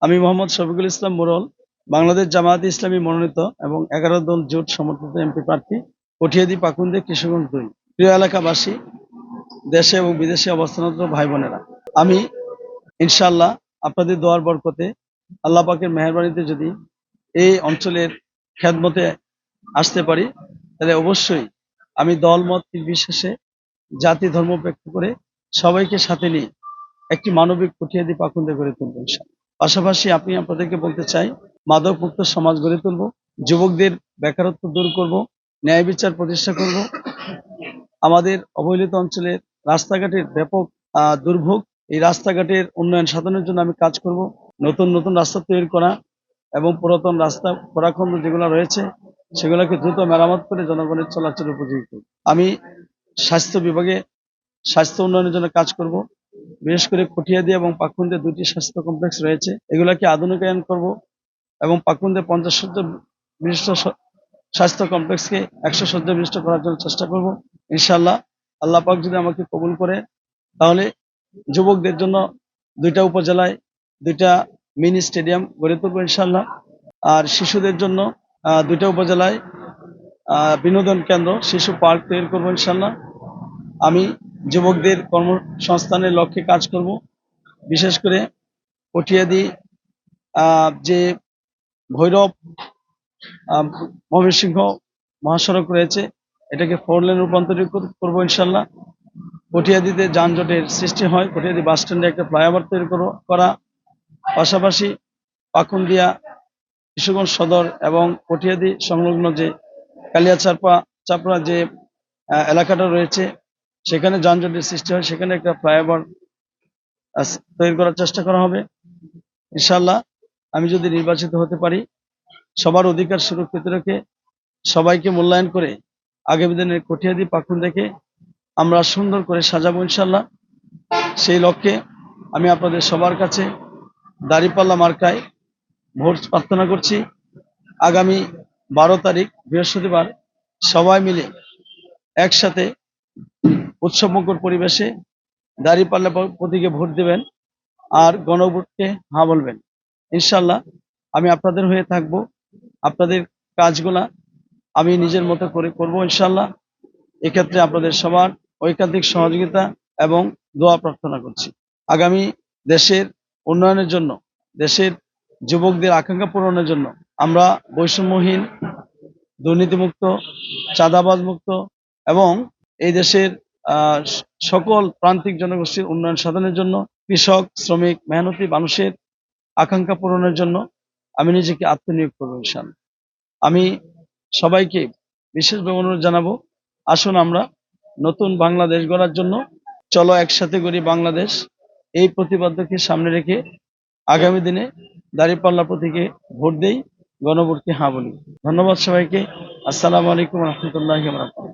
আমি মোহাম্মদ শফিকুল ইসলাম মোরল, বাংলাদেশ জামায়াতে ইসলামী মনোনীত এবং 11 দল জোট সমর্থিত এমপি প্রার্থী, কঠিয়াদি পাকুন্দে কিশোরগঞ্জ 2। প্রিয় এলাকাবাসী, দেশে এবং বিদেশে অবস্থানরত ভাই বোনেরা, আমি ইনশাআল্লাহ আপনাদের দোয়ার বরকতে, আল্লাহ পাকের মেহেরবানিতে যদি এই অঞ্চলের খেদমতে আসতে পারি, তাহলে অবশ্যই আমি দলমত নির্বিশেষে, জাতি ধর্ম উপেক্ষা করে সবাইকে সাথে নিয়ে একটি মানবিক কঠিয়াদি পাকুন্দে গড়ে তুলব ইনশাআল্লাহ। পাশাপাশি আপনাদেরকে বলতে চাই, মাদক মুক্ত সমাজ গড়ে তুলব, যুবকদের বেকারত্ব দূর করব, ন্যায় বিচার প্রতিষ্ঠা করব, আমাদের অবহেলিত অঞ্চলের রাস্তাঘাটের ব্যাপক দুর্ভোগ, এই রাস্তাঘাটের উন্নয়ন সাধনের জন্য আমি কাজ করব। নতুন নতুন রাস্তা তৈরি করা এবং পুরাতন রাস্তা খোরাখন্দ যেগুলো রয়েছে সেগুলোকে দ্রুত মেরামত করে জনগণের চলাচল উপযোগী করব। আমি স্বাস্থ্য বিভাগে স্বাস্থ্য উন্নয়নের জন্য কাজ করব। বিশেষ করে কঠিয়াদি এবং পাকুন্দে 2টি স্বাস্থ্য কমপ্লেক্স রয়েছে, এগুলাকে আধুনিকায়ন করব এবং পাকুন্দে 50 শয্যা বিশিষ্ট স্বাস্থ্য কমপ্লেক্সকে 100 শয্যা বিশিষ্ট করার জন্য চেষ্টা করব ইনশাআল্লাহ। আল্লাহ পাক যদি আমাকে কবুল করে, তাহলে যুবকদের জন্য 2টা উপজেলায় 2টা মিনি স্টেডিয়াম গড়ে তুলব ইনশাআল্লাহ। আর শিশুদের জন্য 2টা উপজেলায় বিনোদন কেন্দ্র, শিশু পার্ক তৈরি করবো ইনশাআল্লাহ। আমি যুবকদের কর্মসংস্থানের লক্ষ্যে কাজ করব। বিশেষ করে কঠিয়াদি যে ভৈরব ময়মনসিংহ মহাসড়ক রয়েছে, এটাকে 4 লেন রূপান্তরিত করবো ইনশাআল্লাহ। কঠিয়াদিতে যানজটের সৃষ্টি হয়, কঠিয়াদি বাস স্ট্যান্ডে একটা ফ্লাইওভার তৈরি করা, পাশাপাশি পাকুন্দিয়া, কিশোরগঞ্জ সদর এবং কঠিয়াদি সংলগ্ন যে চাপড়া যে এলাকাটা রয়েছে, সেখানে যানজটের সৃষ্টি হয়, সেখানে একটা ফ্লাইওভার তৈরি করার চেষ্টা করা হবে ইনশাআল্লাহ। আমি যদি নির্বাচিত হতে পারি, সবার অধিকার সুরক্ষিত রেখে সবাইকে মূল্যায়ন করে আগামী দিনের কঠিয়াদি পাকুন্দেকে আমরা সুন্দর করে সাজাবো ইনশাআল্লাহ। সেই লক্ষ্যে আমি আপনাদের সবার কাছে দাঁড়িপাল্লা মার্কায় ভোট প্রার্থনা করছি। আগামী 12 তারিখ বৃহস্পতিবার সবাই মিলে একসাথে উৎসবমুখর পরিবেশে দাঁড়িপাল্লা প্রতীকে ভোট দেবেন আর গণভোটকে হ্যাঁ বলবেন ইনশাআল্লাহ। আমি আপনাদের হয়ে থাকব, আপনাদের কাজগুলা আমি নিজের মতো করে করবো ইনশাআল্লাহ। এক্ষেত্রে আপনাদের সবার ঐকান্তিক সহযোগিতা এবং দোয়া প্রার্থনা করছি। আগামী দেশের উন্নয়নের জন্য, দেশের যুবকদের আকাঙ্ক্ষা পূরণের জন্য আমরা বৈষম্যহীন, দুর্নীতিমুক্ত, চাঁদাবাজ মুক্ত এবং এই দেশের সকল প্রান্তিক জনগোষ্ঠীর উন্নয়ন সাধনের জন্য, কৃষক, শ্রমিক, মেহনতি মানুষের আকাঙ্ক্ষা পূরণের জন্য আমি নিজেকে আত্মনিয়োগ করবো ইনশাআল্লাহ। আমি সবাইকে বিশেষভাবে অনুরোধ জানাবো, আসুন আমরা নতুন বাংলাদেশ গড়ার জন্য চলো একসাথে গড়ি বাংলাদেশ, এই প্রতিপাদ্যকে সামনে রেখে আগামী দিনে দাঁড়িপাল্লা প্রতীকে ভোট দেই, গণভোটকে হ্যাঁ বলি। ধন্যবাদ সবাইকে। আসসালামু আলাইকুম রহমতুল্লাহি ওয়া বারাকাতুহু।